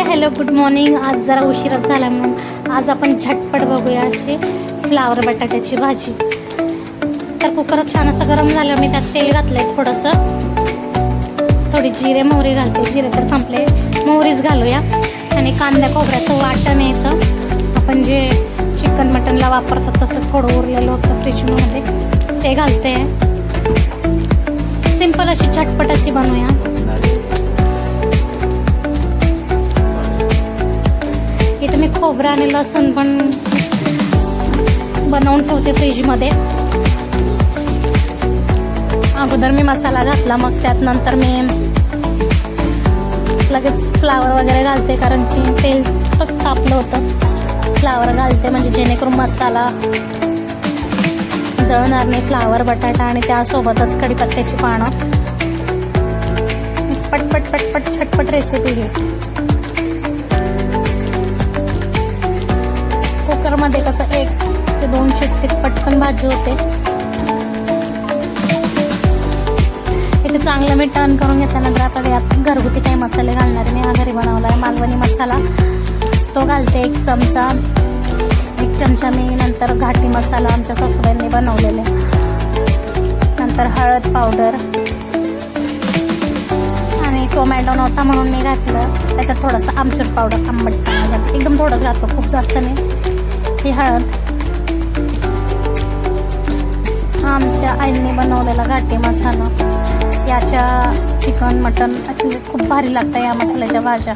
Hello good morning. आज जरा उशिराच झाला म्हणून आज आपण झटपट बघूया अशी फ्लावर बटाट्याची भाजी. तर कुकर छान असं गरम झालं, मी त्यात तेल घातलंय थोडंसं, थोडी जिरे मोहरी घालते. जिरे तर संपले, मोहरीच घालूया. आणि कांद्या खोबऱ्याचं वाटण येतं, आपण जे चिकन मटनला वापरतात तसं थोडं उरलेलं होतं फ्रीजमध्ये, ते घालते. सिंपल अशी झटपट अशी बनवूया. इथे मी खोबरं आणि लसूण पण बनवून ठेवते फ्रीजमध्ये. अगोदर मी मसाला घातला, मग त्यात नंतर मी लगेच फ्लावर वगैरे घालते, कारण की तेल तापलं होतं. फ्लावर घालते म्हणजे जेणेकरून मसाला जळणार नाही. फ्लावर बटाटा आणि त्यासोबतच कढीपत्त्याची पानं. पटपट पटपट झटपट रेसिपी घे. कुकरमध्ये कसं 1 ते 2 शिट्टीत पटकन भाजी होते. इथे चांगलं मी टर्न करून घेतल्यानंतर आता यात घरगुती काही मसाले घालणार आहे. मी हा घरी बनवला आहे मालवणी मसाला, तो घालते 1 चमचा. 1 चमचा मी नंतर घाटी मसाला आमच्या सासूबाईंनी बनवलेले. नंतर हळद पावडर आणि टोमॅटो नव्हता म्हणून मी घातलं. त्याच्यात थोडंसं आमचूर पावडर, आंबटपणा एकदम थोडंच घातलं, खूप जास्त नाही. ही हळद आमच्या आईंनी बनवलेला घाटी मसाला. याच्या चिकन मटन असे खूप भारी लागतं या मसाल्याच्या भाज्या.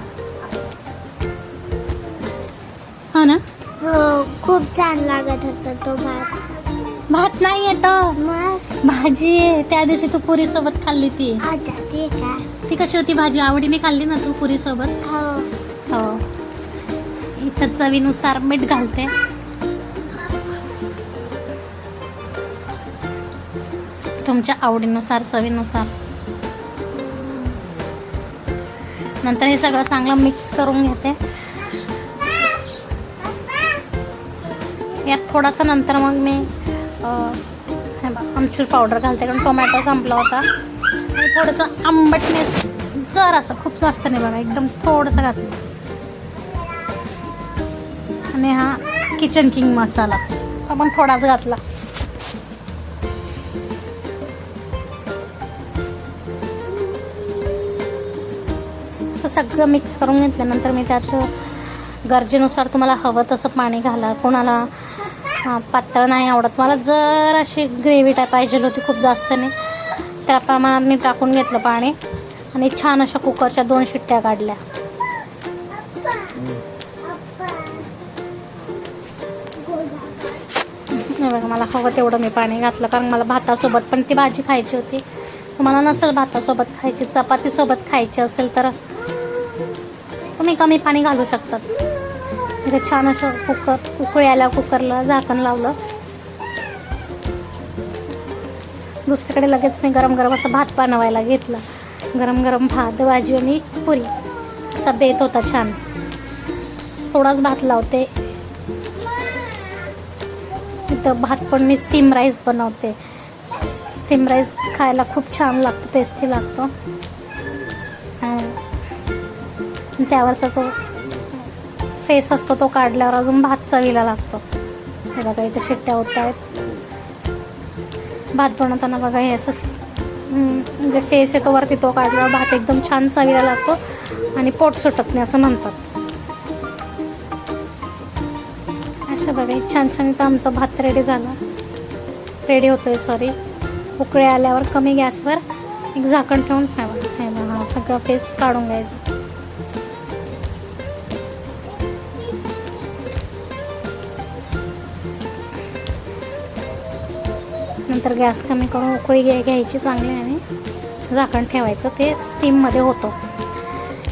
हा ना, हो खूप छान लागत होता तो भात. भात नाही येतं, मग भाजी आहे. त्या दिवशी तू पुरी सोबत खाल्ली ती. आता ते काय ती कशी होती भाजी? आवडीने खाल्ली ना तू पुरी सोबत? हो हो. इथं चवीनुसार मीठ घालते. तुमच्या आवडीनुसार, चवीनुसार. नंतर हे सगळं चांगलं मिक्स करून घेते. यात थोडासा नंतर मग मी आमचूर पावडर घालते, कारण टोमॅटो संपला होता. आणि थोडंसं आंबटनेस जर असं, खूप जास्त नाही बघा, एकदम थोडंसं घातलं. आणि हा किचन किंग मसाला आपण थोडाच घातला. सगळं मिक्स करून घेतल्यानंतर मी त्यात गरजेनुसार तुम्हाला हवं तसं पाणी घाला. कोणाला पातळ नाही आवडत, मला जर अशी ग्रेव्ही टाईप पाहिजे होती, खूप जास्त नाही, त्या प्रमाणात मी टाकून घेतलं पाणी. आणि छान अशा कुकरच्या 2 शिट्ट्या काढल्या. बघा, मला हवं तेवढं मी पाणी घातलं, कारण मला भातासोबत पण ती भाजी खायची होती. तुम्हाला नसेल भातासोबत खायची, चपातीसोबत खायची असेल तर तुम्ही कमी पाणी घालू शकतात. इथे छान असं उकळी आल्या कुकरला झाकण लावलं. दुसरीकडे लगेच मी गरम गरम असं भात बनवायला घेतला. गरम गरम भात, भाजी आणि पुरी असा बेत होता छान. थोडाच भात लावते. इथं भात पण मी स्टीम राईस बनवते. स्टीम राईस खायला खूप छान लागतो, टेस्टी लागतो. त्यावरचा जो फेस असतो तो काढल्यावर अजून भात चवीला लागतो. हे बघा इथे शिट्ट्या होत आहेत. भात बनवताना बघा हे असं म्हणजे फेस येतो वरती, तो काढल्यावर भात एकदम छान चवीला लागतो आणि पोट सुटत नाही असं म्हणतात. असं बघा छान छान इथं आमचा भात रेडी होतोय. सॉरी, उकळे आल्यावर कमी गॅसवर एक झाकण ठेवून हा सगळं फेस काढून घ्यायचं. नंतर गॅस कमी करून उकळी घ्यायची चांगली आणि झाकण ठेवायचं. ते स्टीममध्ये होतं.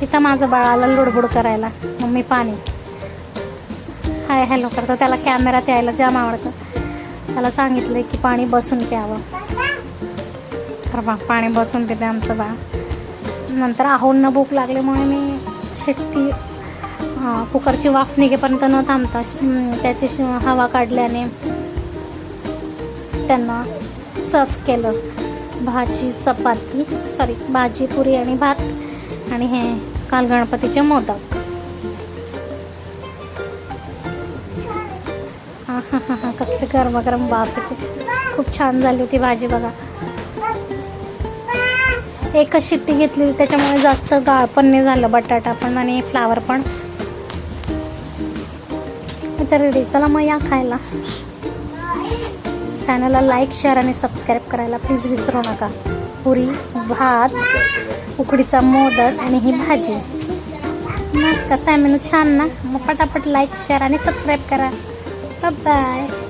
इथं माझं बाळ आलं लुडबुड करायला, मम्मी पाणी. हाय हॅलो करतं, त्याला कॅमेरात यायला जाम आवडतं. त्याला सांगितलं की पाणी बसून प्यावं, तर बा पाणी बसून पिते आमचं बाळ. नंतर आहोंना भूक लागल्यामुळे मी शिट्टी कुकरची वाफ निघेपर्यंत न थांबता त्याची हवा काढल्याने त्यांना सर्व केलं. भाजी पुरी आणि भात आणि हे काल गणपतीचे मोदक. कसली गरमागरम बाप येते. खूप छान झाली होती भाजी बघा. एकच शिट्टी घेतली त्याच्यामुळे जास्त गाळ पण नाही झालं बटाटा पण आणि फ्लावर पण. तर रेडी. चला मग या खायला. चॅनलला लाईक शेअर आणि सबस्क्राईब करायला प्लीज विसरू नका. पुरी, भात, उकडीचा मोदक आणि ही भाजी. मग कसा आहे मेनू? छान ना? मग पटापट लाईक शेअर आणि सबस्क्राईब करा. बाय.